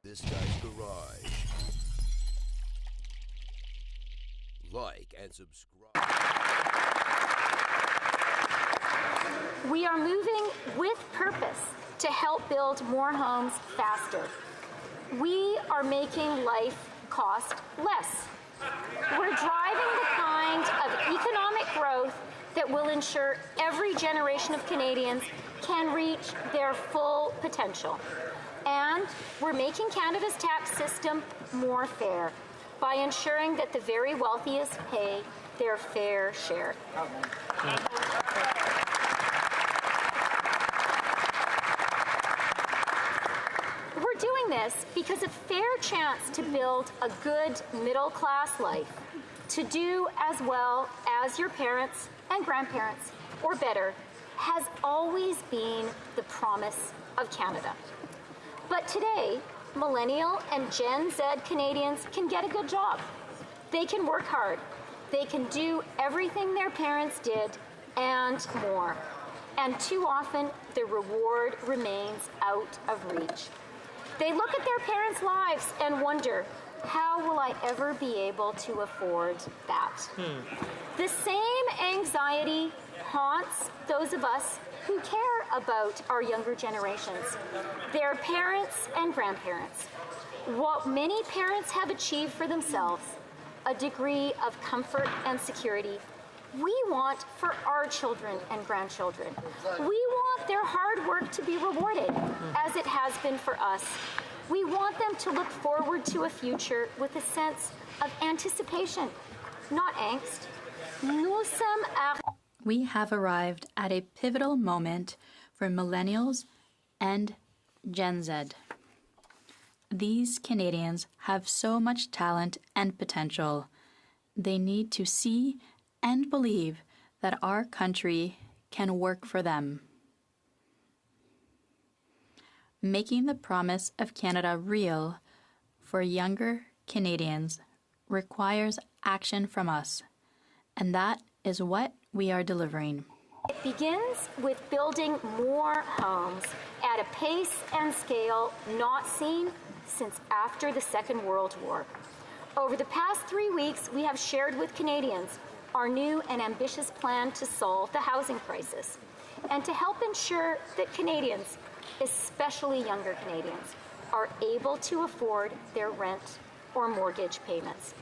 This Guy's Garage. Like and subscribe. We are moving with purpose to help build more homes faster. We are making life cost less. We're driving the kind of economic growth that will ensure every generation of Canadians can reach their full potential. And we're making Canada's tax system more fair by ensuring that the very wealthiest pay their fair share. We're doing this because a fair chance to build a good middle-class life, to do as well as your parents and grandparents, or better, has always been the promise of Canada. But today, Millennial and Gen Z Canadians can get a good job. They can work hard. They can do everything their parents did and more. And too often, the reward remains out of reach. They look at their parents' lives and wonder, how will I ever be able to afford that? The same anxiety haunts those of us who care about our younger generations, their parents and grandparents. What many parents have achieved for themselves, a degree of comfort and security, we want for our children and grandchildren. We want their hard work to be rewarded, as it has been for us. We want them to look forward to a future with a sense of anticipation, not angst. We have arrived at a pivotal moment for millennials and Gen Z. These Canadians have so much talent and potential. They need to see and believe that our country can work for them. Making the promise of Canada real for younger Canadians requires action from us, and that is what we are delivering. It begins with building more homes at a pace and scale not seen since after the Second World War. Over the past 3 weeks, we have shared with Canadians our new and ambitious plan to solve the housing crisis and to help ensure that Canadians, especially younger Canadians, are able to afford their rent or mortgage payments.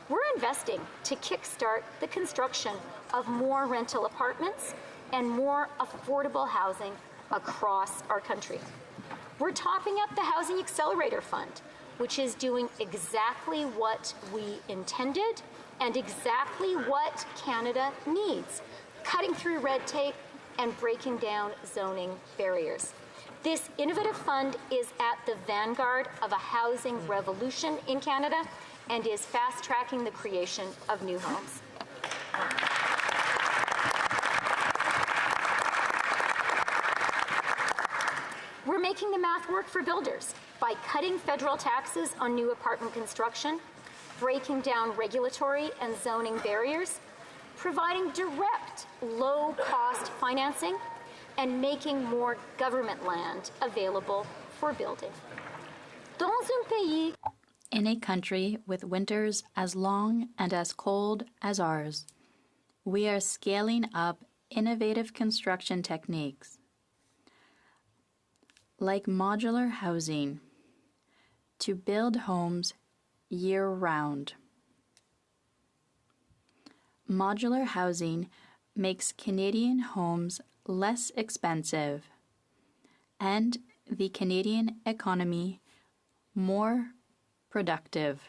We're investing to kickstart the construction of more rental apartments and more affordable housing across our country. We're topping up the Housing Accelerator Fund, which is doing exactly what we intended and exactly what Canada needs, cutting through red tape and breaking down zoning barriers. This innovative fund is at the vanguard of a housing revolution in Canada and is fast-tracking the creation of new homes. We're making the math work for builders by cutting federal taxes on new apartment construction, breaking down regulatory and zoning barriers, providing direct, low-cost financing, and making more government land available for building. Dans un pays In a country with winters as long and as cold as ours, we are scaling up innovative construction techniques like modular housing to build homes year-round. Modular housing makes Canadian homes less expensive and the Canadian economy more productive.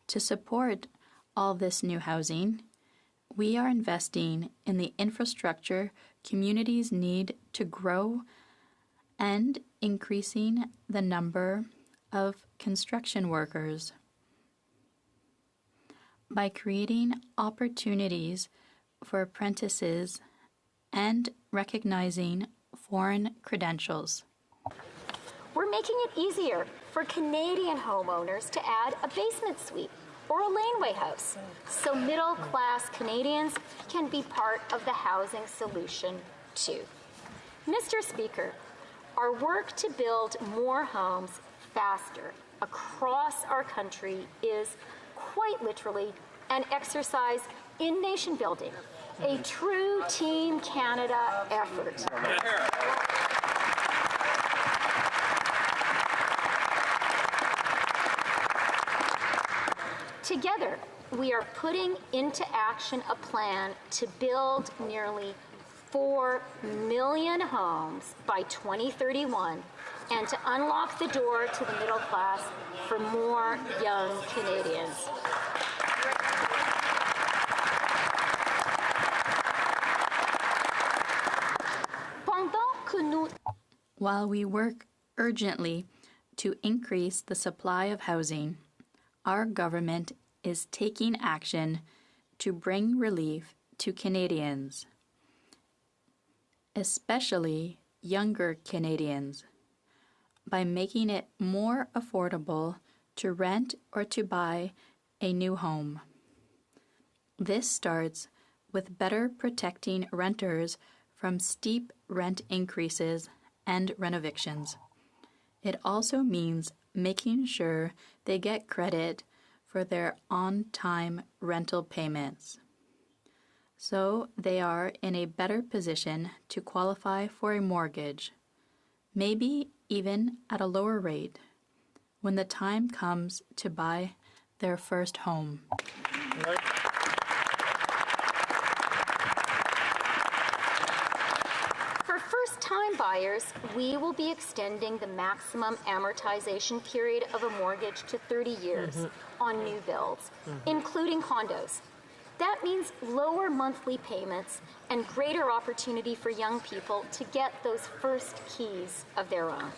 To support all this new housing, we are investing in the infrastructure communities need to grow and increasing the number of construction workers. By creating opportunities for apprentices and recognizing foreign credentials. We're making it easier for Canadian homeowners to add a basement suite or a laneway house, so middle-class Canadians can be part of the housing solution too. Mr. Speaker, Our work to build more homes faster across our country is quite literally an exercise in nation building, a true Team Canada effort. Together, we are putting into action a plan to build nearly 4 million homes by 2031 and to unlock the door to the middle class for more young Canadians. While we work urgently to increase the supply of housing, our government is taking action to bring relief to Canadians, especially younger Canadians, by making it more affordable to rent or to buy a new home. This starts with better protecting renters from steep rent increases and renovictions. It also means making sure they get credit for their on-time rental payments, so they are in a better position to qualify for a mortgage, maybe even at a lower rate, when the time comes to buy their first home. For first-time buyers, we will be extending the maximum amortization period of a mortgage to 30 years on new builds, including condos. That means lower monthly payments and greater opportunity for young people to get those first keys of their own.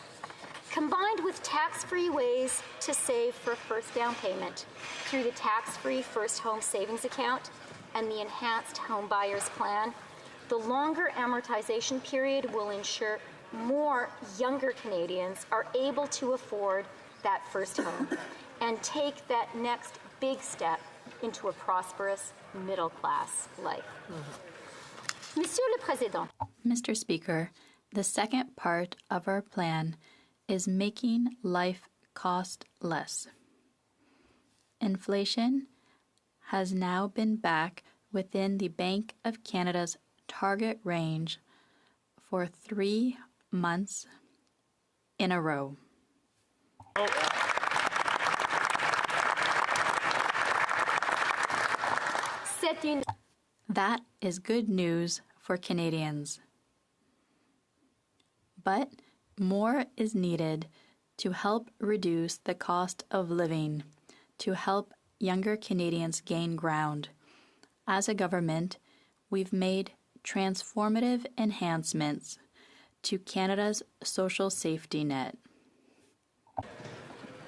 Combined with tax-free ways to save for first down payment through the tax-free first home savings account and the enhanced home buyers plan, the longer amortization period will ensure more younger Canadians are able to afford that first home and take that next big step into a prosperous middle-class life. Monsieur le Président. Mr. Speaker, the second part of our plan is making life cost less. Inflation has now been back within the Bank of Canada's target range for 3 months in a row. That is good news for Canadians. But more is needed to help reduce the cost of living, to help younger Canadians gain ground. As a government, we've made transformative enhancements to Canada's social safety net.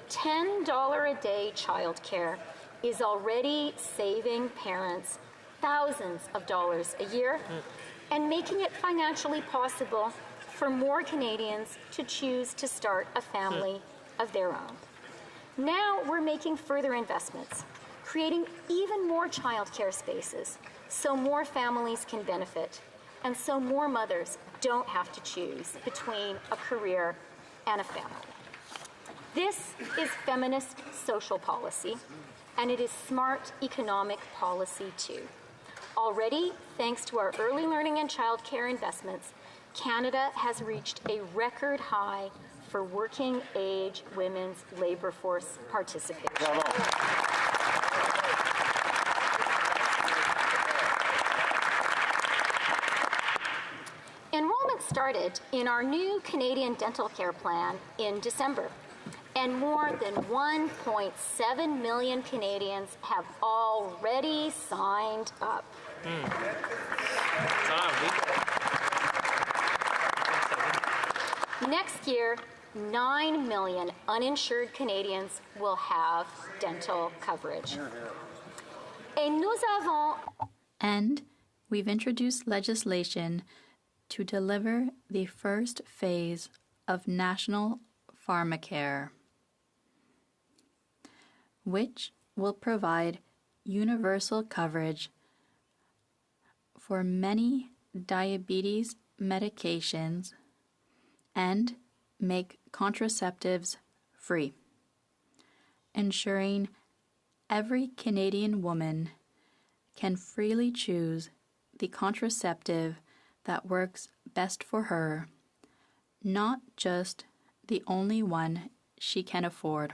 $10 a day childcare is already saving parents thousands of dollars a year and making it financially possible for more Canadians to choose to start a family of their own. Now we're making further investments, creating even more childcare spaces so more families can benefit and so more mothers don't have to choose between a career and a family. This is feminist social policy, and it is smart economic policy too. Already, thanks to our early learning and childcare investments, Canada has reached a record high for working-age women's labour force participation. Enrollment started in our new Canadian dental care plan in December, and more than 1.7 million Canadians have already signed up. Next year, 9 million uninsured Canadians will have dental coverage. And we've introduced legislation to deliver the first phase of national pharmacare, which will provide universal coverage for many diabetes medications and make contraceptives free, ensuring every Canadian woman can freely choose the contraceptive that works best for her, not just the only one she can afford.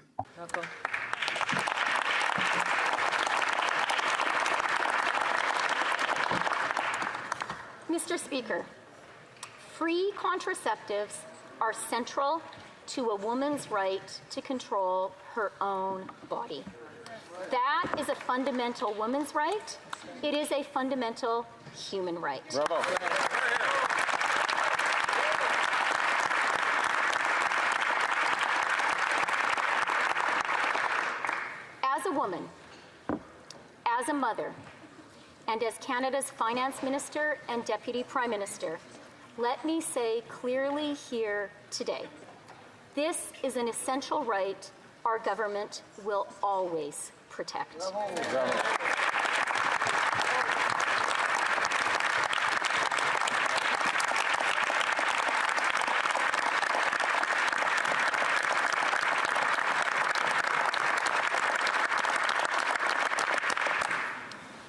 Mr. Speaker, free contraceptives are central to a woman's right to control her own body. That is a fundamental woman's right. It is a fundamental human right. Bravo. As a woman, as a mother, and as Canada's Finance Minister and Deputy Prime Minister, let me say clearly here today, this is an essential right our government will always protect. Bravo.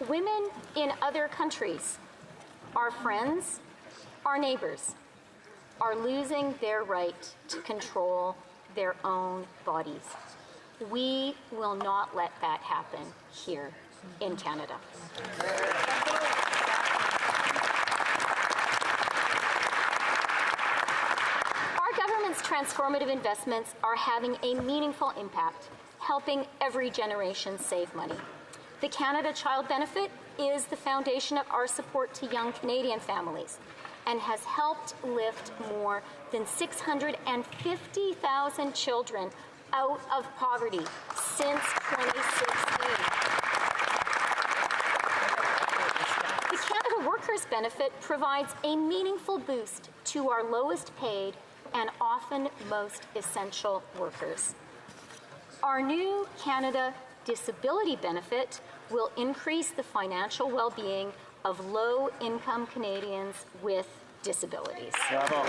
Women in other countries, our friends, our neighbors, are losing their right to control their own bodies. We will not let that happen here in Canada. Our government's transformative investments are having a meaningful impact, helping every generation save money. The Canada Child Benefit is the foundation of our support to young Canadian families and has helped lift more than 650,000 children out of poverty since 2016. The Canada Workers Benefit provides a meaningful boost to our lowest paid and often most essential workers. Our new Canada Disability Benefit will increase the financial well-being of low-income Canadians with disabilities. Bravo.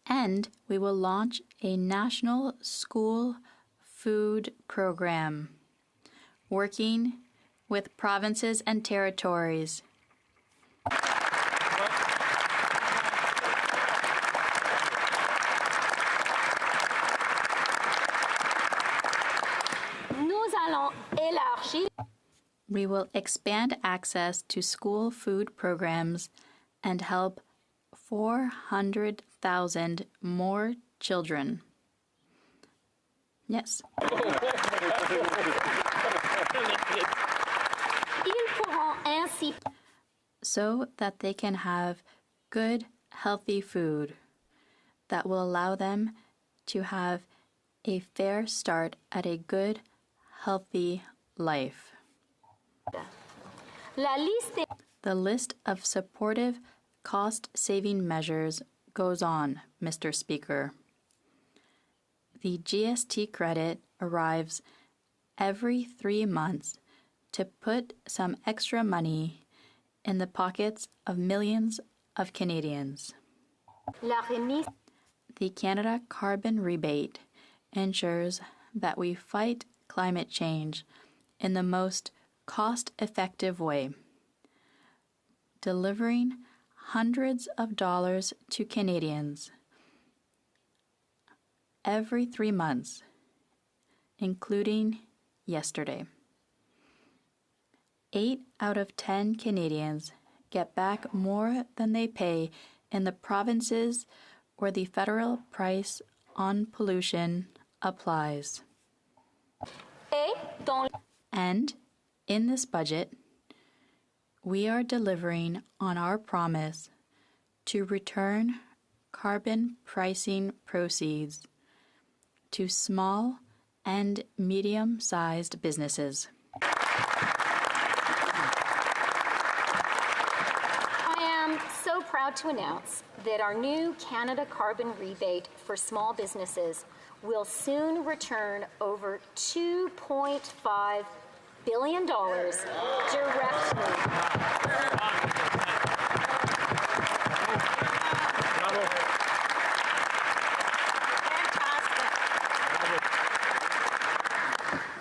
And we will launch a national school food program, working with provinces and territories. We will expand access to school food programs and help 400,000 more children. Yes. So that they can have good, healthy food that will allow them to have a fair start at a good, healthy life. The list of supportive cost-saving measures goes on, Mr. Speaker. The GST credit arrives every 3 months to put some extra money in the pockets of millions of Canadians. The Canada Carbon Rebate ensures that we fight climate change in the most cost-effective way, delivering hundreds of dollars to Canadians every 3 months, including yesterday. 8 out of 10 Canadians get back more than they pay in the provinces where the federal price on pollution applies. And in this budget, we are delivering on our promise to return carbon pricing proceeds to small and medium-sized businesses. I am so proud to announce that our new Canada Carbon Rebate for small businesses will soon return over $2.5 billion directly.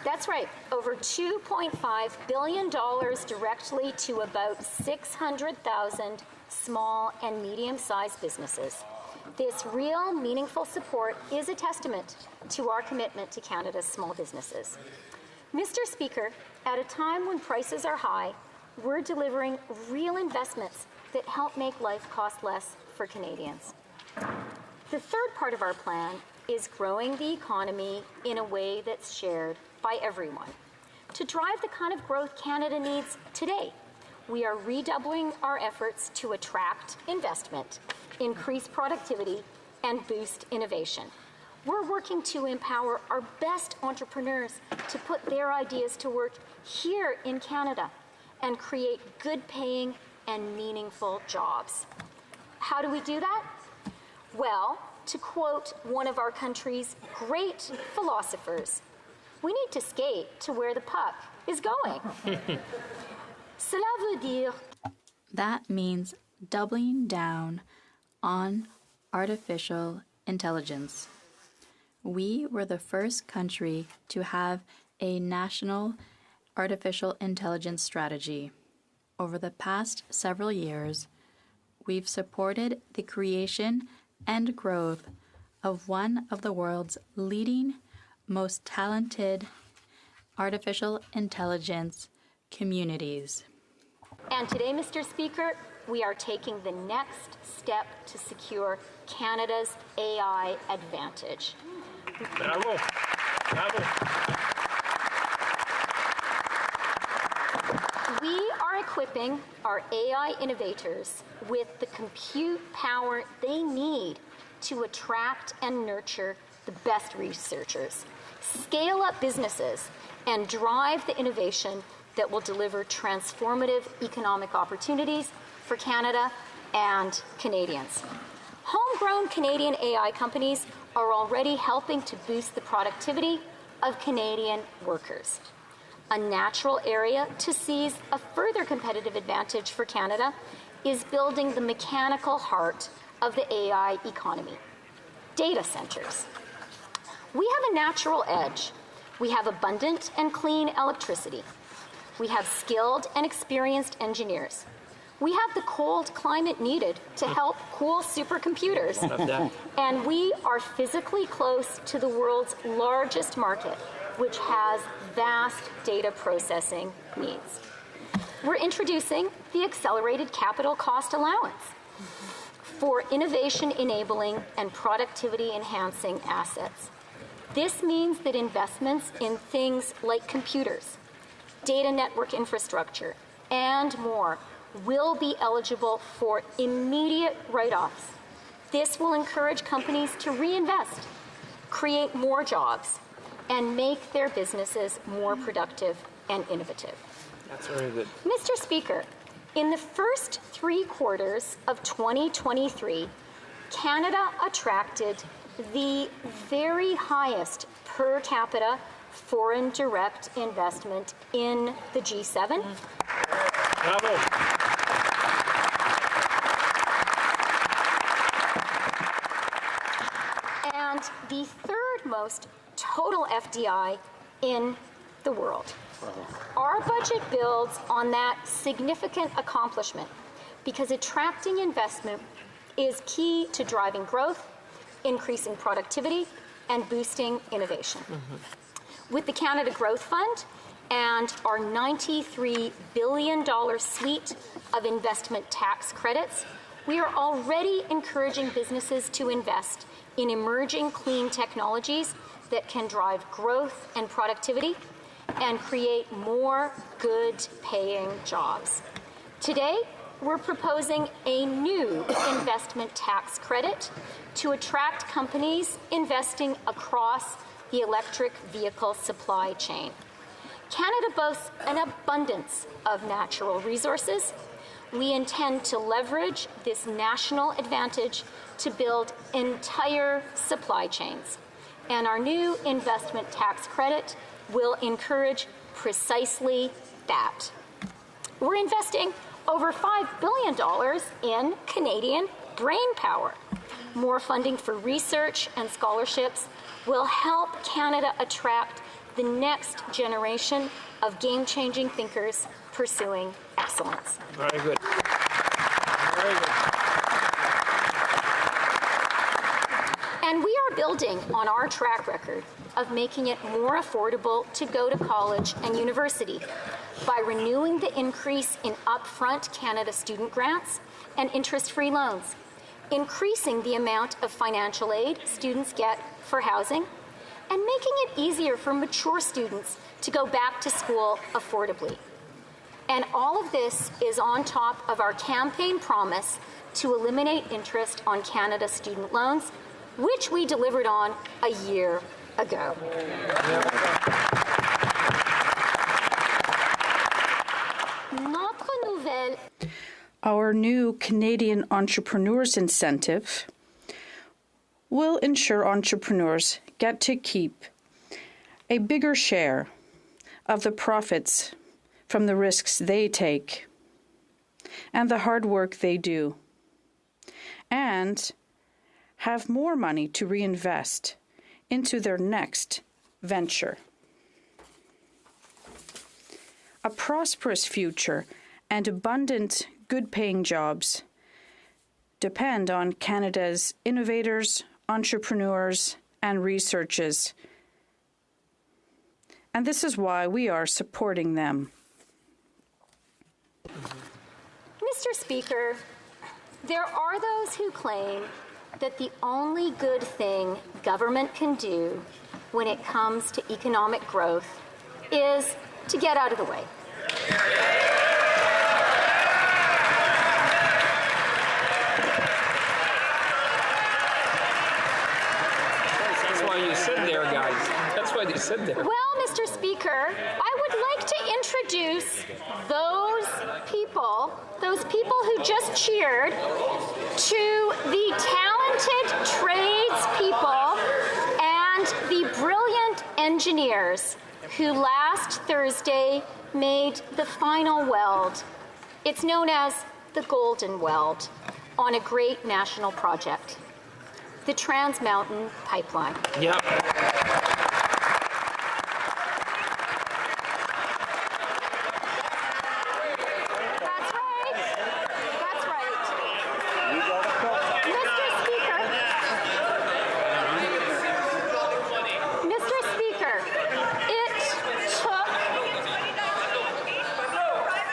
That's right, over $2.5 billion directly to about 600,000 small and medium-sized businesses. This real, meaningful support is a testament to our commitment to Canada's small businesses. Mr. Speaker, at a time when prices are high, we're delivering real investments that help make life cost less for Canadians. The third part of our plan is growing the economy in a way that's shared by everyone. To drive the kind of growth Canada needs today, we are redoubling our efforts to attract investment, increase productivity, and boost innovation. We're working to empower our best entrepreneurs to put their ideas to work here in Canada and create good-paying and meaningful jobs. How do we do that? Well, to quote one of our country's great philosophers, we need to skate to where the puck is going. Cela veut dire. That means doubling down on artificial intelligence. We were the first country to have a national artificial intelligence strategy. Over the past several years, we've supported the creation and growth of one of the world's leading, most talented artificial intelligence communities. And today, Mr. Speaker, we are taking the next step to secure Canada's AI advantage. Bravo. Bravo. We are equipping our AI innovators with the compute power they need to attract and nurture the best researchers, scale up businesses, and drive the innovation that will deliver transformative economic opportunities for Canada and Canadians. Homegrown Canadian AI companies are already helping to boost the productivity of Canadian workers. A natural area to seize a further competitive advantage for Canada is building the mechanical heart of the AI economy, data centers. We have a natural edge. We have abundant and clean electricity. We have skilled and experienced engineers. We have the cold climate needed to help cool supercomputers. And we are physically close to the world's largest market, which has vast data processing needs. We're introducing the Accelerated Capital Cost Allowance for innovation-enabling and productivity-enhancing assets. This means that investments in things like computers, data network infrastructure, and more will be eligible for immediate write-offs. This will encourage companies to reinvest, create more jobs, and make their businesses more productive and innovative. That's very good. Mr. Speaker, in the first 3 quarters of 2023, Canada attracted the very highest per capita foreign direct investment in the G7. Bravo. And the third most total FDI in the world. Our budget builds on that significant accomplishment because attracting investment is key to driving growth, increasing productivity, and boosting innovation. With the Canada Growth Fund and our $93 billion suite of investment tax credits, we are already encouraging businesses to invest in emerging clean technologies that can drive growth and productivity and create more good-paying jobs. Today, we're proposing a new investment tax credit to attract companies investing across the electric vehicle supply chain. Canada boasts an abundance of natural resources. We intend to leverage this national advantage to build entire supply chains. And our new investment tax credit will encourage precisely that. We're investing over $5 billion in Canadian brain power. More funding for research and scholarships will help Canada attract the next generation of game-changing thinkers pursuing excellence. Very good. Very good. And we are building on our track record of making it more affordable to go to college and university by renewing the increase in upfront Canada student grants and interest-free loans, increasing the amount of financial aid students get for housing, and making it easier for mature students to go back to school affordably. And all of this is on top of our campaign promise to eliminate interest on Canada student loans, which we delivered on a year ago. Notre nouvelle. Our new Canadian Entrepreneurs Incentive will ensure entrepreneurs get to keep a bigger share of the profits from the risks they take and the hard work they do, and have more money to reinvest into their next venture. A prosperous future and abundant, good-paying jobs depend on Canada's innovators, entrepreneurs, and researchers. And this is why we are supporting them. Mr. Speaker, there are those who claim that the only good thing government can do when it comes to economic growth is to get out of the way. That's why you sit there, guys. That's why you sit there. Well, Mr. Speaker, I would like to introduce those people who just cheered, to the talented tradespeople and the brilliant engineers who last Thursday made the final weld. It's known as the Golden Weld on a great national project, the Trans Mountain Pipeline. Yep. That's right. That's right.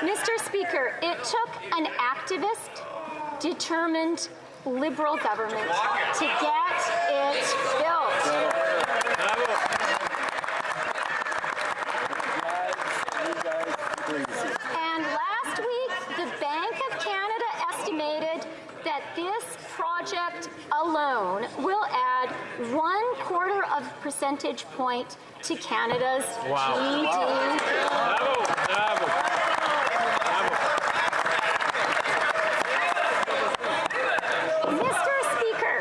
Mr. Speaker, it took an activist, determined Liberal government to get it built. And last week, the Bank of Canada estimated that this project alone will add 1/4 of a percentage point to Canada's GDP. Bravo. Bravo. Mr. Speaker,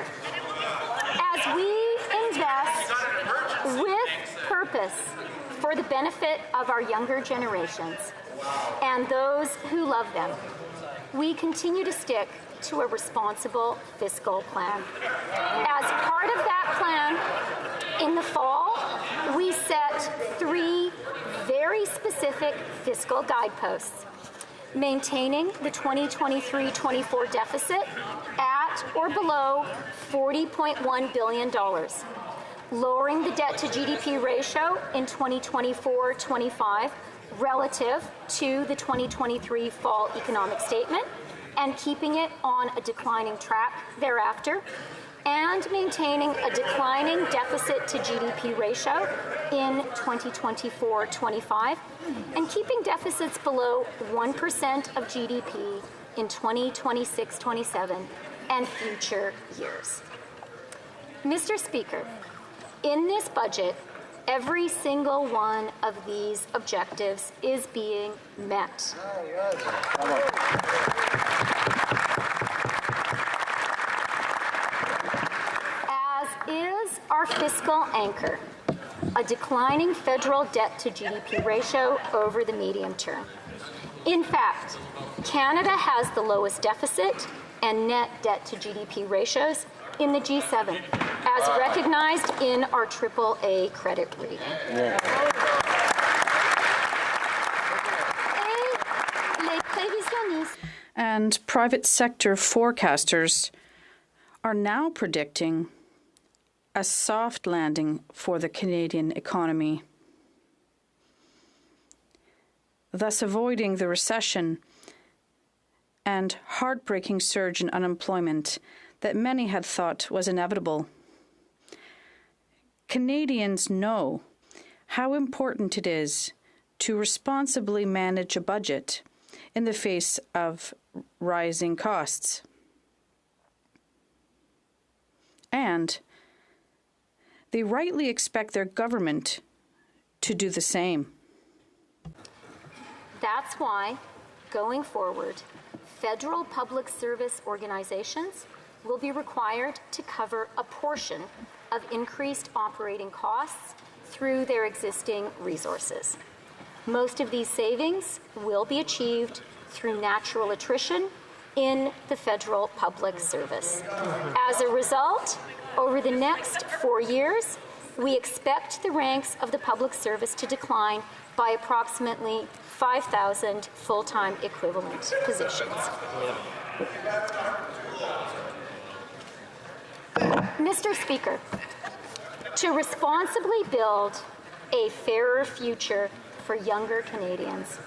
as we invest with purpose for the benefit of our younger generations and those who love them, we continue to stick to a responsible fiscal plan. As part of that plan, in the fall, we set 3 very specific fiscal guideposts: maintaining the 2023-24 deficit at or below $40.1 billion, lowering the debt to GDP ratio in 2024-25 relative to the 2023 fall economic statement, and keeping it on a declining track thereafter, and maintaining a declining deficit to GDP ratio in 2024-25, and keeping deficits below 1% of GDP in 2026-27 and future years. Mr. Speaker, in this budget, every single one of these objectives is being met. As is our fiscal anchor, a declining federal debt to GDP ratio over the medium term. In fact, Canada has the lowest deficit and net debt to GDP ratios in the G7, as recognized in our AAA credit rating. And private sector forecasters are now predicting a soft landing for the Canadian economy, thus avoiding the recession and heartbreaking surge in unemployment that many had thought was inevitable. Canadians know how important it is to responsibly manage a budget in the face of rising costs. And they rightly expect their government to do the same. That's why, going forward, federal public service organizations will be required to cover a portion of increased operating costs through their existing resources. Most of these savings will be achieved through natural attrition in the federal public service. As a result, over the next 4 years, we expect the ranks of the public service to decline by approximately 5,000 full-time equivalent positions. Mr. Speaker, to responsibly build a fairer future for younger Canadians,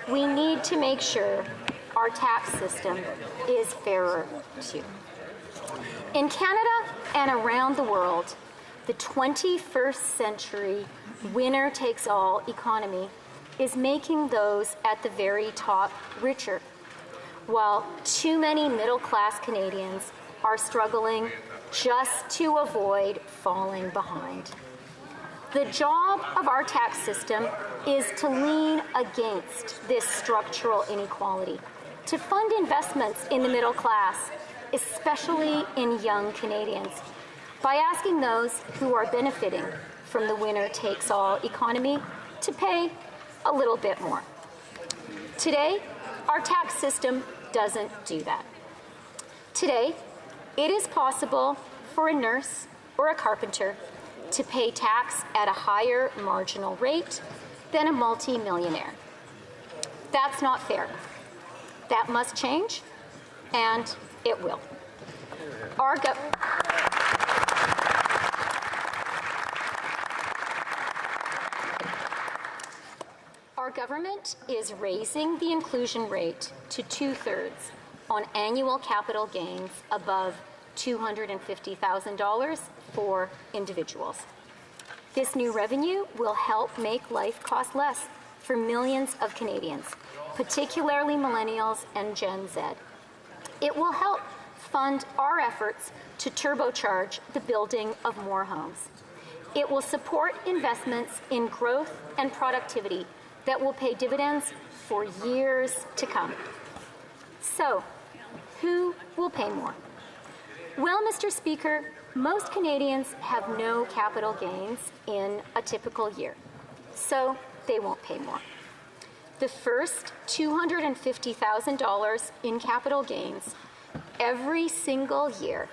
we need to make sure our tax system is fairer too. In Canada and around the world, the 21st century winner-takes-all economy is making those at the very top richer, while too many middle-class Canadians are struggling just to avoid falling behind. The job of our tax system is to lean against this structural inequality, to fund investments in the middle class, especially in young Canadians, by asking those who are benefiting from the winner-takes-all economy to pay a little bit more. Today, our tax system doesn't do that. Today, it is possible for a nurse or a carpenter to pay tax at a higher marginal rate than a multi-millionaire. That's not fair. That must change, and it will. Our government is raising the inclusion rate to 2/3 on annual capital gains above $250,000 for individuals. This new revenue will help make life cost less for millions of Canadians, particularly millennials and Gen Z. It will help fund our efforts to turbocharge the building of more homes. It will support investments in growth and productivity that will pay dividends for years to come. So, who will pay more? Well, Mr. Speaker, most Canadians have no capital gains in a typical year, so they won't pay more. The first $250,000 in capital gains every single year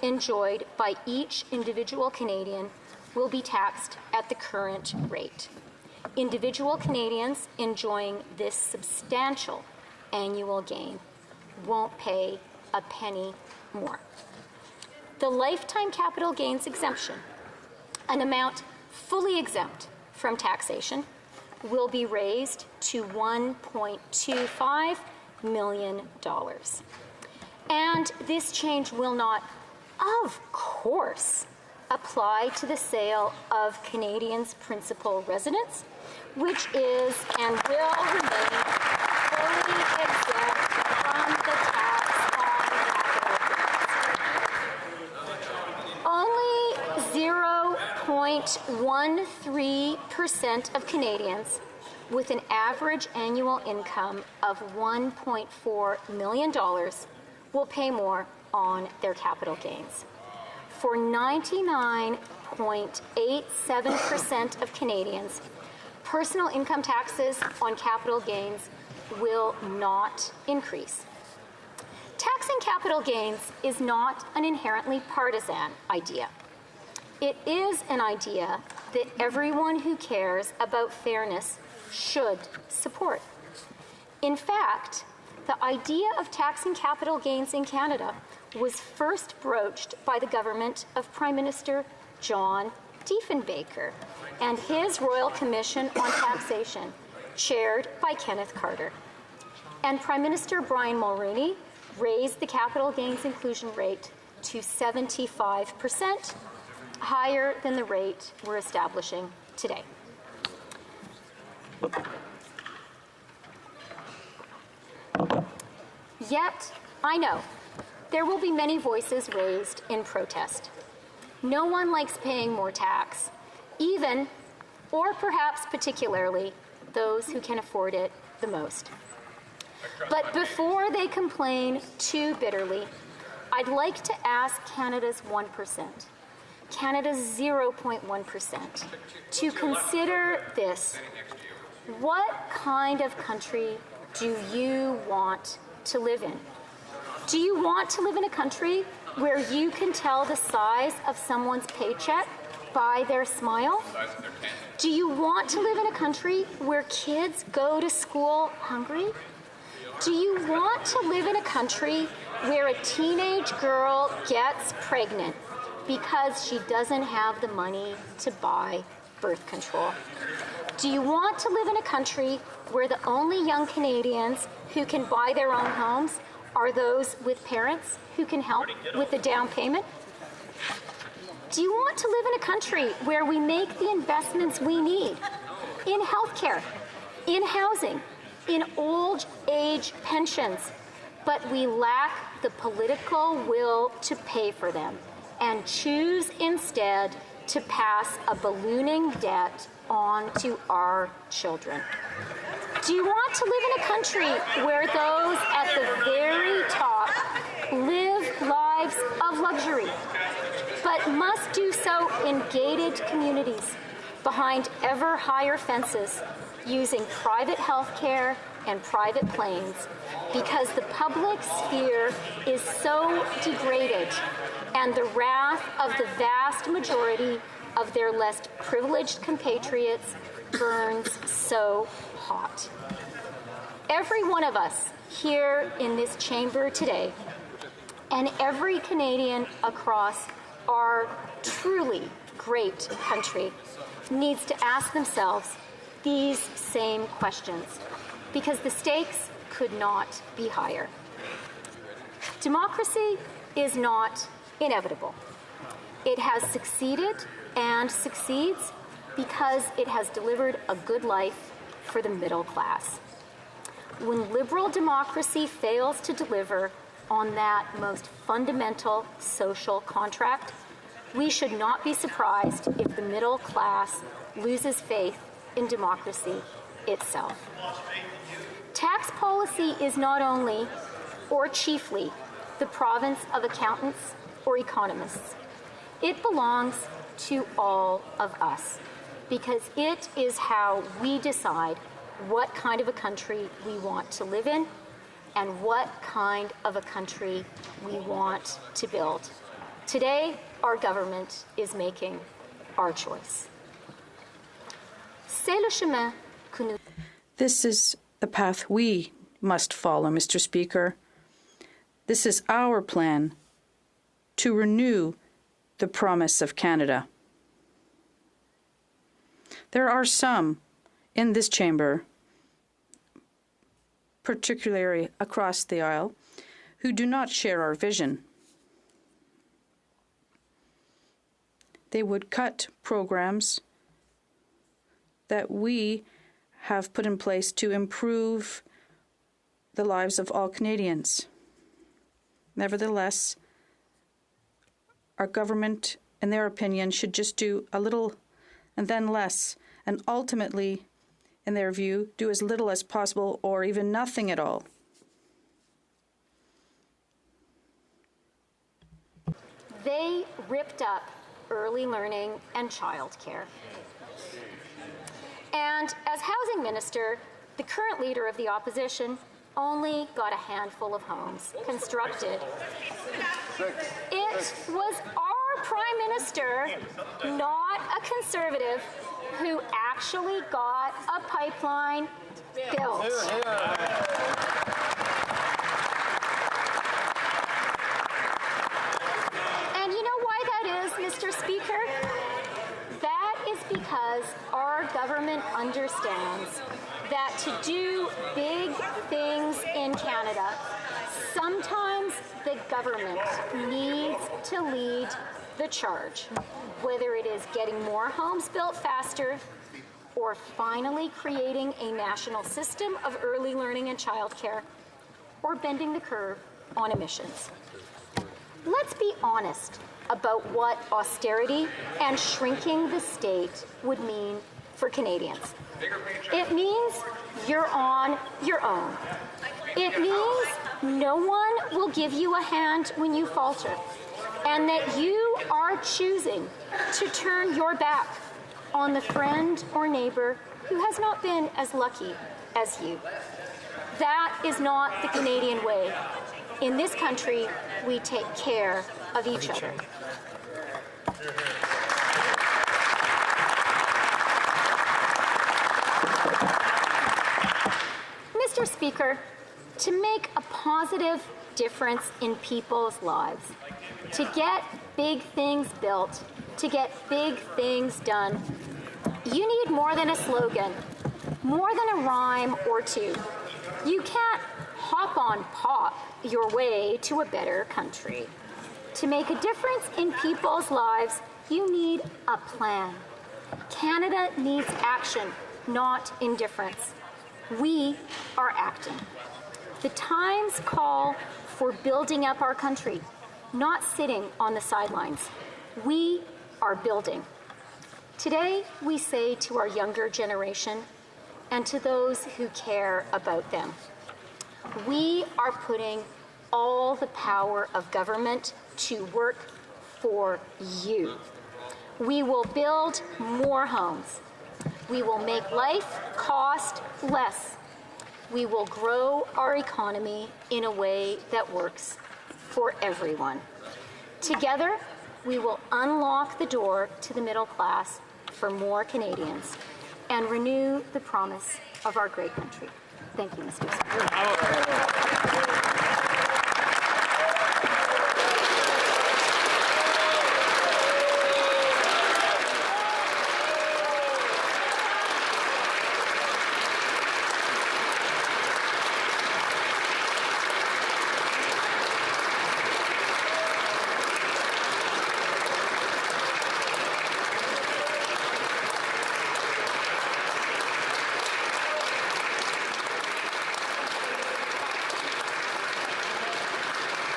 enjoyed by each individual Canadian will be taxed at the current rate. Individual Canadians enjoying this substantial annual gain won't pay a penny more. The lifetime capital gains exemption, an amount fully exempt from taxation, will be raised to $1.25 million. And this change will not, of course, apply to the sale of Canadians' principal residence, which is and will remain fully exempt from the tax on capital gains. Only 0.13% of Canadians with an average annual income of $1.4 million will pay more on their capital gains. for 99.87% of Canadians, personal income taxes on capital gains will not increase. Taxing capital gains is not an inherently partisan idea. It is an idea that everyone who cares about fairness should support. In fact, the idea of taxing capital gains in Canada was first broached by the government of Prime Minister John Diefenbaker and his Royal Commission on Taxation, chaired by Kenneth Carter. And Prime Minister Brian Mulroney raised the capital gains inclusion rate to 75%, higher than the rate we're establishing today. Yet, I know, there will be many voices raised in protest. No one likes paying more tax, even, or perhaps particularly, those who can afford it the most. But before they complain too bitterly, I'd like to ask Canada's 1%, Canada's 0.1%, to consider this. What kind of country do you want to live in? Do you want to live in a country where you can tell the size of someone's paycheck by their smile? Do you want to live in a country where kids go to school hungry? Do you want to live in a country where a teenage girl gets pregnant because she doesn't have the money to buy birth control? Do you want to live in a country where the only young Canadians who can buy their own homes are those with parents who can help with the down payment? Do you want to live in a country where we make the investments we need in healthcare, in housing, in old age pensions, but we lack the political will to pay for them and choose instead to pass a ballooning debt on to our children? Do you want to live in a country where those at the very top live lives of luxury, but must do so in gated communities behind ever higher fences, using private health care and private planes, because the public sphere is so degraded and the wrath of the vast majority of their less privileged compatriots burns so hot? Every one of us here in this chamber today, and every Canadian across our truly great country, needs to ask themselves these same questions, because the stakes could not be higher. Democracy is not inevitable. It has succeeded and succeeds because it has delivered a good life for the middle class. When liberal democracy fails to deliver on that most fundamental social contract, we should not be surprised if the middle class loses faith in democracy itself. Tax policy is not only, or chiefly, the province of accountants or economists. It belongs to all of us, because it is how we decide what kind of a country we want to live in and what kind of a country we want to build. Today, our government is making our choice. C'est le chemin que nous... This is the path we must follow, Mr. Speaker. This is our plan to renew the promise of Canada. There are some in this chamber, particularly across the aisle, who do not share our vision. They would cut programs that we have put in place to improve the lives of all Canadians. Nevertheless, our government, in their opinion, should just do a little and then less, and ultimately, in their view, do as little as possible or even nothing at all. They ripped up early learning and childcare. And as housing minister, the current leader of the opposition only got a handful of homes constructed. It was our prime minister, not a conservative, who actually got a pipeline built. And you know why that is, Mr. Speaker? That is because our government understands that to do big things in Canada, sometimes the government needs to lead the charge, whether it is getting more homes built faster or finally creating a national system of early learning and childcare, or bending the curve on emissions. Let's be honest about what austerity and shrinking the state would mean for Canadians. It means you're on your own. It means no one will give you a hand when you falter, and that you are choosing to turn your back on the friend or neighbor who has not been as lucky as you. That is not the Canadian way. In this country, we take care of each other. Mr. Speaker, to make a positive difference in people's lives, to get big things built, to get big things done, you need more than a slogan, more than a rhyme or two. You can't hop on pop your way to a better country. To make a difference in people's lives, you need a plan. Canada needs action, not indifference. We are acting. The times call for building up our country, not sitting on the sidelines. We are building. Today, we say to our younger generation and to those who care about them, we are putting all the power of government to work for you. We will build more homes. We will make life cost less. We will grow our economy in a way that works for everyone. Together, we will unlock the door to the middle class for more Canadians and renew the promise of our great country. Thank you, Mr. Speaker.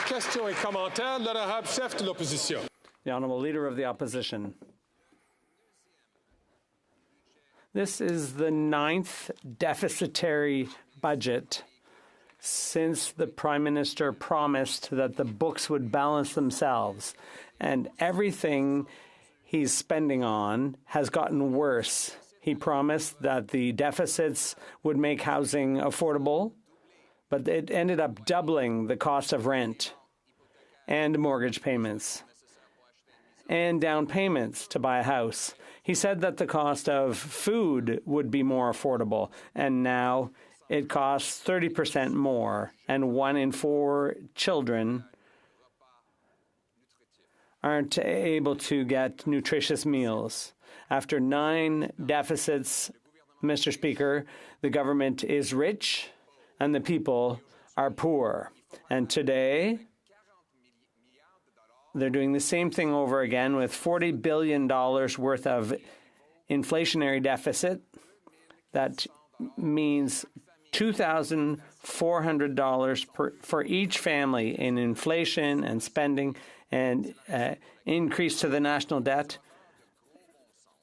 Questions et commentaires de l'honorable chef de l'opposition. The Honourable Leader of the Opposition. This is the 9th deficitary budget since the Prime Minister promised that the books would balance themselves, and everything he's spending on has gotten worse. He promised that the deficits would make housing affordable, but it ended up doubling the cost of rent and mortgage payments and down payments to buy a house. He said that the cost of food would be more affordable, and now it costs 30% more, and 1 in 4 children aren't able to get nutritious meals. After 9 deficits, Mr. Speaker, the government is rich and the people are poor. And today, they're doing the same thing over again with $40 billion worth of inflationary deficit. That means $2,400 for each family in inflation and spending, and increase to the national debt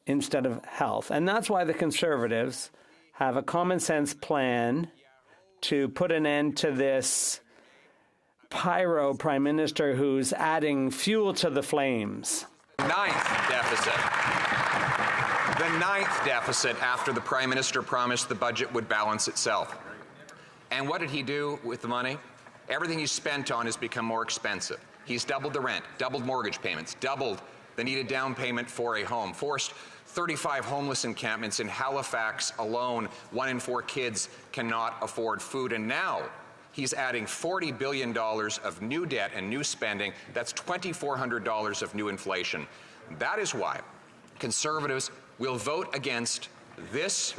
instead of health. And that's why the Conservatives have a common sense plan to put an end to this pyro prime minister who's adding fuel to the flames. Ninth deficit. The ninth deficit after the Prime Minister promised the budget would balance itself. And what did he do with the money? Everything he spent on has become more expensive. He's doubled the rent, doubled mortgage payments, doubled the needed down payment for a home, forced 35 homeless encampments in Halifax alone. 1 in 4 kids cannot afford food. And now he's adding $40 billion of new debt and new spending. That's $2,400 of new inflation. That is why Conservatives will vote against this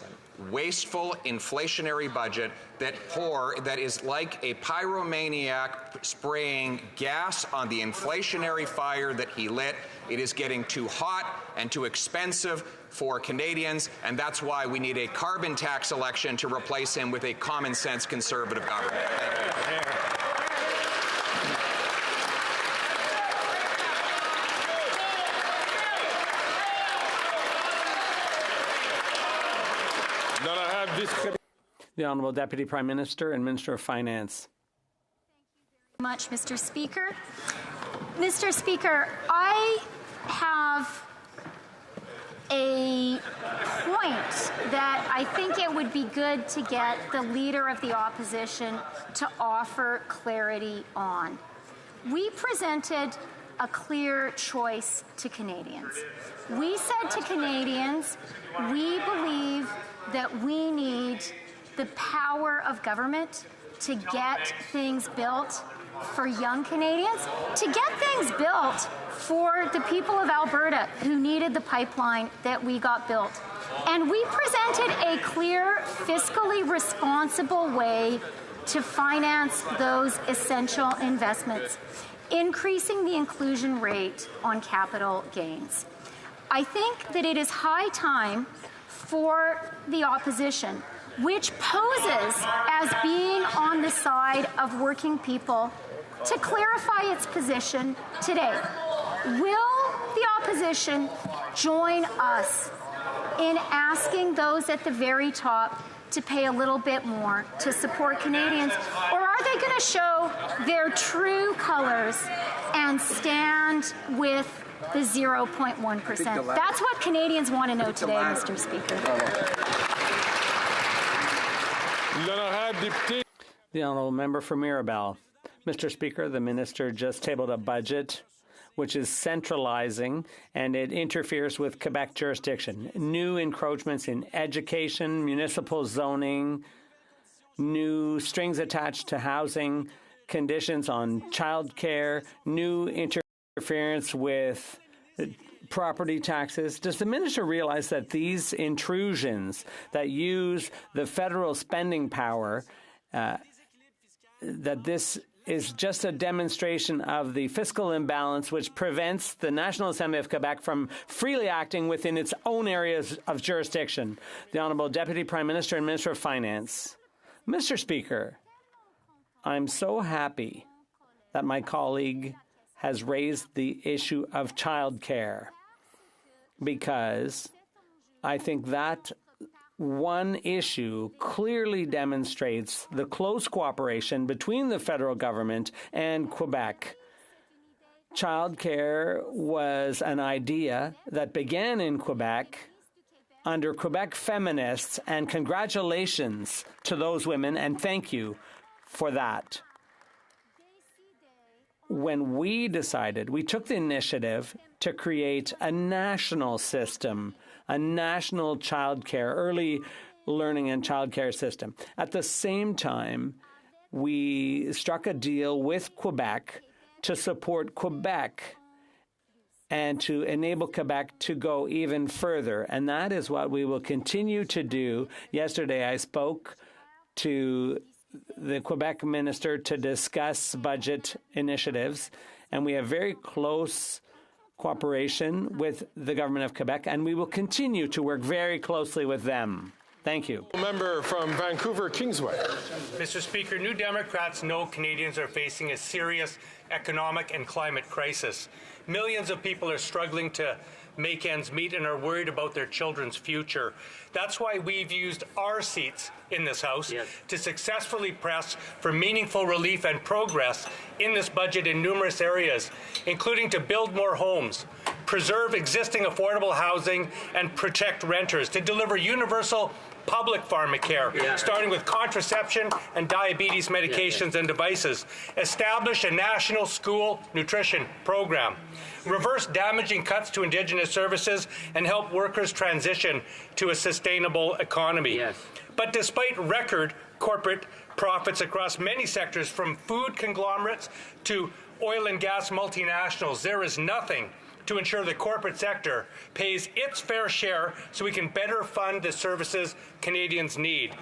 wasteful inflationary budget that is like a pyromaniac spraying gas on the inflationary fire that he lit. It is getting too hot and too expensive for Canadians, and that's why we need a carbon tax election to replace him with a common sense Conservative government. Thank you. The Honourable Deputy Prime Minister and Minister of Finance. Thank you very much, Mr. Speaker. Mr. Speaker, I have a point that I think it would be good to get the Leader of the Opposition to offer clarity on. We presented a clear choice to Canadians. We said to Canadians, we believe that we need the power of government to get things built for young Canadians, to get things built for the people of Alberta who needed the pipeline that we got built. And we presented a clear, fiscally responsible way to finance those essential investments, increasing the inclusion rate on capital gains. I think that it is high time for the opposition, which poses as being on the side of working people, to clarify its position today. Will the opposition join us in asking those at the very top to pay a little bit more to support Canadians? Or are they going to show their true colors and stand with the 0.1%? That's what Canadians want to know today, Mr. Speaker. The Honourable Member for Mirabel. Mr. Speaker, the Minister just tabled a budget which is centralizing, and it interferes with Quebec jurisdiction. New encroachments in education, municipal zoning, new strings attached to housing, conditions on childcare, new interference with property taxes. Does the minister realize that these intrusions that use the federal spending power, that this is just a demonstration of the fiscal imbalance which prevents the National Assembly of Quebec from freely acting within its own areas of jurisdiction? The Honourable Deputy Prime Minister and Minister of Finance. Mr. Speaker, I'm so happy that my colleague has raised the issue of childcare, because I think that one issue clearly demonstrates the close cooperation between the federal government and Quebec. Childcare was an idea that began in Quebec under Quebec feminists, and congratulations to those women, and thank you for that. When we decided, we took the initiative to create a national system, a national childcare, early learning and childcare system. At the same time, we struck a deal with Quebec to support Quebec and to enable Quebec to go even further. And that is what we will continue to do. Yesterday, I spoke to the Quebec minister to discuss budget initiatives, and we have very close cooperation with the government of Quebec, and we will continue to work very closely with them. Thank you. Member from Vancouver Kingsway. Mr. Speaker, New Democrats know Canadians are facing a serious economic and climate crisis. Millions of people are struggling to make ends meet and are worried about their children's future. That's why we've used our seats in this House to successfully press for meaningful relief and progress in this budget in numerous areas, including to build more homes, preserve existing affordable housing, and protect renters, to deliver universal public pharmacare, starting with contraception and diabetes medications and devices, establish a national school nutrition program, reverse damaging cuts to Indigenous services, and help workers transition to a sustainable economy. But despite record corporate profits across many sectors, from food conglomerates to oil and gas multinationals, there is nothing to ensure the corporate sector pays its fair share so we can better fund the services Canadians need.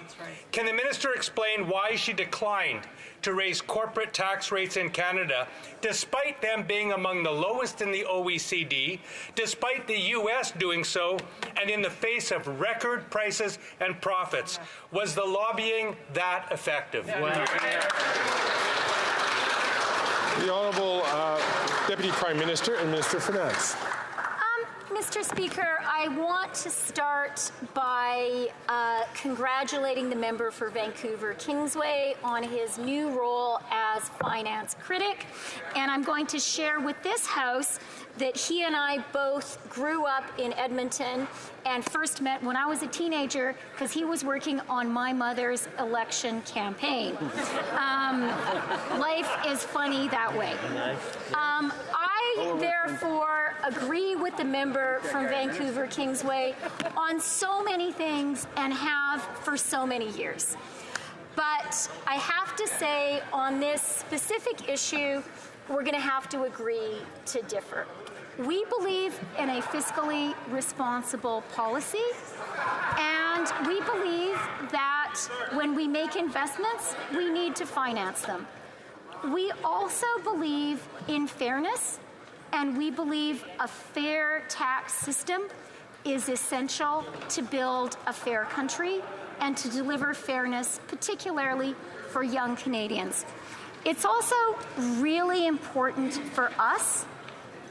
Can the minister explain why she declined to raise corporate tax rates in Canada, despite them being among the lowest in the OECD, despite the U.S. doing so, and in the face of record prices and profits? Was the lobbying that effective? The Honourable Deputy Prime Minister and Minister of Finance. Mr. Speaker, I want to start by congratulating the member for Vancouver Kingsway on his new role as finance critic. And I'm going to share with this House that he and I both grew up in Edmonton and first met when I was a teenager because he was working on my mother's election campaign. Life is funny that way. I, therefore, agree with the member from Vancouver Kingsway on so many things and have for so many years. But I have to say, on this specific issue, we're going to have to agree to differ. We believe in a fiscally responsible policy, and we believe that when we make investments, we need to finance them. We also believe in fairness, and we believe a fair tax system is essential to build a fair country and to deliver fairness, particularly for young Canadians. It's also really important for us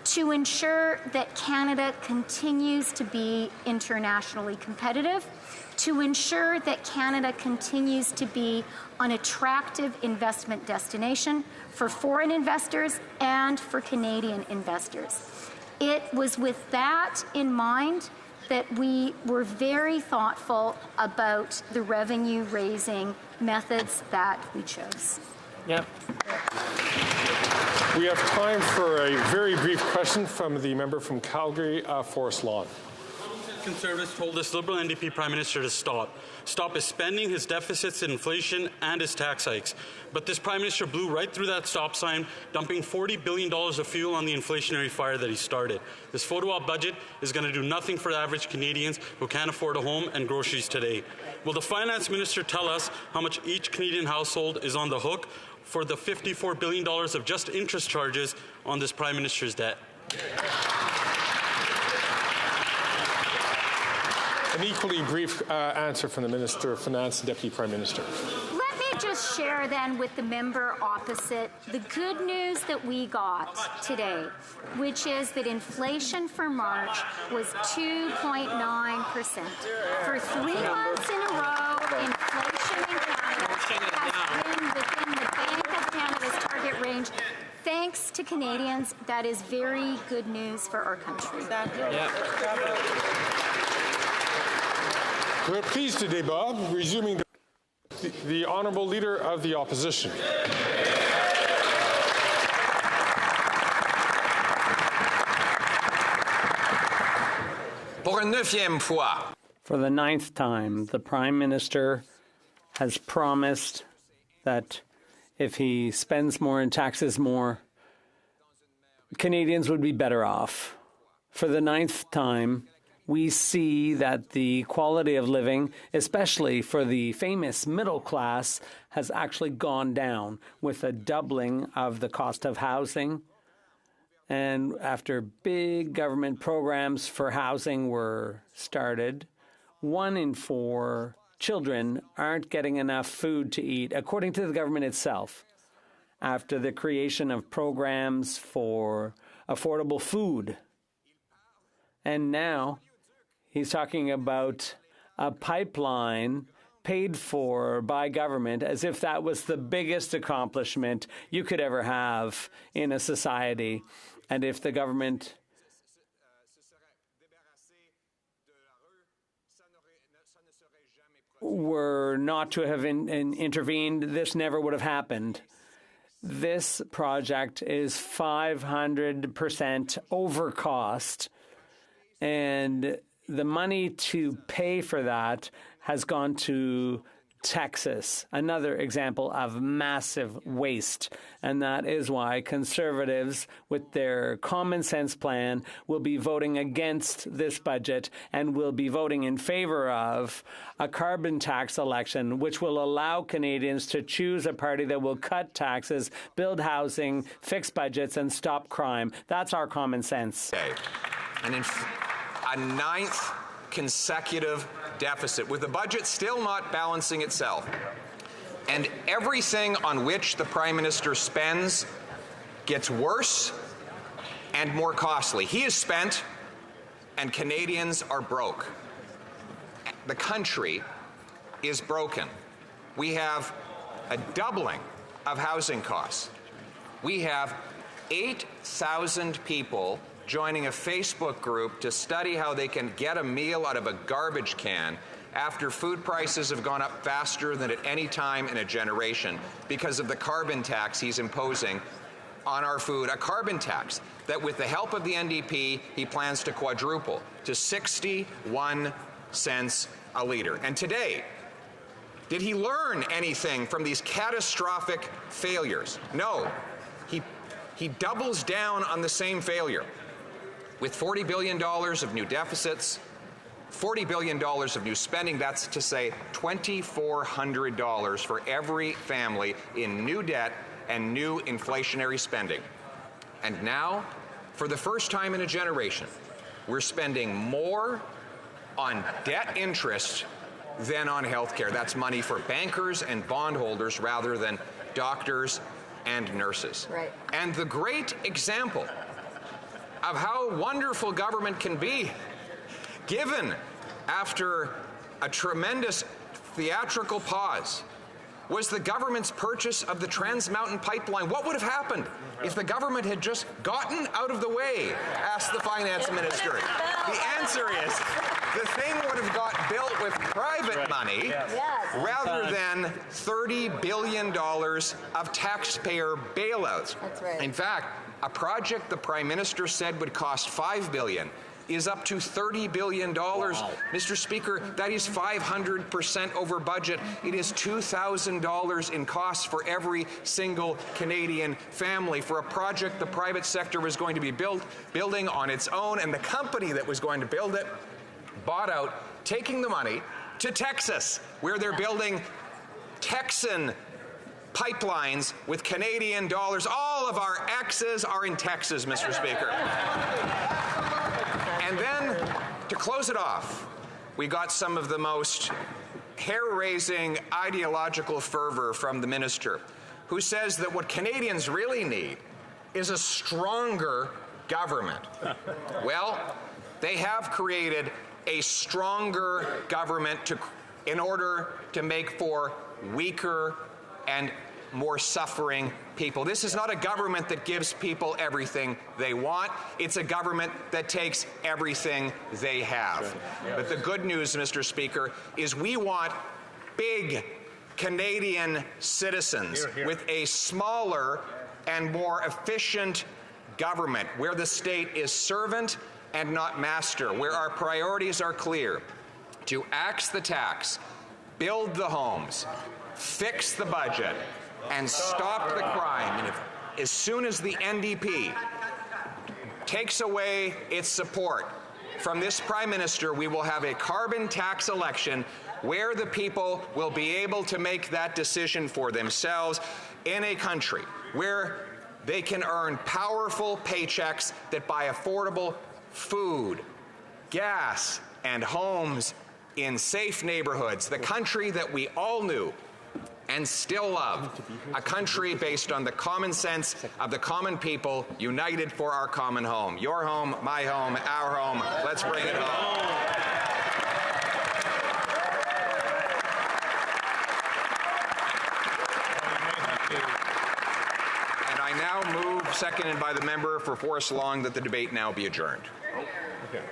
to ensure that Canada continues to be internationally competitive, to ensure that Canada continues to be an attractive investment destination for foreign investors and for Canadian investors. It was with that in mind that we were very thoughtful about the revenue-raising methods that we chose. We have time for a very brief question from the member from Calgary, Forest Lawn. Conservatives told this Liberal NDP Prime Minister to stop his spending, his deficits, inflation, and his tax hikes. But this Prime Minister blew right through that stop sign, dumping $40 billion of fuel on the inflationary fire that he started. This photo-op budget is going to do nothing for the average Canadians who can't afford a home and groceries today. Will the Finance Minister tell us how much each Canadian household is on the hook for the $54 billion of just interest charges on this Prime Minister's debt? An equally brief answer from the Minister of Finance and Deputy Prime Minister. Let me just share then with the member opposite the good news that we got today, which is that inflation for March was 2.9%. For 3 months in a row, inflation in Canada has been within the Bank of Canada's target range. Thanks to Canadians, that is very good news for our country. We're pleased to débat, resuming the Honourable Leader of the Opposition. Pour une neuvième fois. For the 9th time, the Prime Minister has promised that if he spends more and taxes more, Canadians would be better off. For the 9th time, we see that the quality of living, especially for the famous middle class, has actually gone down with a doubling of the cost of housing. And after big government programs for housing were started, 1 in 4 children aren't getting enough food to eat, according to the government itself, after the creation of programs for affordable food. And now he's talking about a pipeline paid for by government as if that was the biggest accomplishment you could ever have in a society. And if the government were not to have intervened, this never would have happened. This project is 500% over cost, and the money to pay for that has gone to Texas, another example of massive waste. And that is why Conservatives, with their common sense plan, will be voting against this budget and will be voting in favor of a carbon tax election, which will allow Canadians to choose a party that will cut taxes, build housing, fix budgets, and stop crime. That's our common sense. And a ninth consecutive deficit, with the budget still not balancing itself. And everything on which the Prime Minister spends gets worse and more costly. He is spent, and Canadians are broke. The country is broken. We have a doubling of housing costs. We have 8,000 people joining a Facebook group to study how they can get a meal out of a garbage can after food prices have gone up faster than at any time in a generation because of the carbon tax he's imposing on our food, a carbon tax that, with the help of the NDP, he plans to quadruple to 61 cents a litre. And today, did he learn anything from these catastrophic failures? No. He doubles down on the same failure. With $40 billion of new deficits, $40 billion of new spending, that's to say $2,400 for every family in new debt and new inflationary spending. And now, for the first time in a generation, we're spending more on debt interest than on health care. That's money for bankers and bondholders rather than doctors and nurses. Right. And the great example of how wonderful government can be, given after a tremendous theatrical pause, was the government's purchase of the Trans Mountain Pipeline. What would have happened if the government had just gotten out of the way? Asked the finance minister. The answer is the thing would have got built with private money rather than $30 billion of taxpayer bailouts. That's right. In fact, a project the Prime Minister said would cost $5 billion is up to $30 billion. Wow. Mr. Speaker, that is 500% over budget. It is $2,000 in costs for every single Canadian family for a project the private sector was going to be building on its own, and the company that was going to build it bought out, taking the money to Texas, where they're building Texan pipelines with Canadian dollars. All of our X's are in Texas, Mr. Speaker. And then, to close it off, we got some of the most hair-raising ideological fervor from the minister, who says that what Canadians really need is a stronger government. Well, they have created a stronger government in order to make for weaker and more suffering people. This is not a government that gives people everything they want. It's a government that takes everything they have. But the good news, Mr. Speaker, is we want big Canadian citizens with a smaller and more efficient government, where the state is servant and not master, where our priorities are clear: to axe the tax, build the homes, fix the budget, and stop the crime. And as soon as the NDP takes away its support from this Prime Minister, we will have a carbon tax election where the people will be able to make that decision for themselves in a country where they can earn powerful paychecks that buy affordable food, gas, and homes in safe neighborhoods, the country that we all knew and still love, a country based on the common sense of the common people united for our common home. Your home, my home, our home. Let's bring it home. And I now move, seconded by the member for Forest Lawn, that the debate now be adjourned. Okay.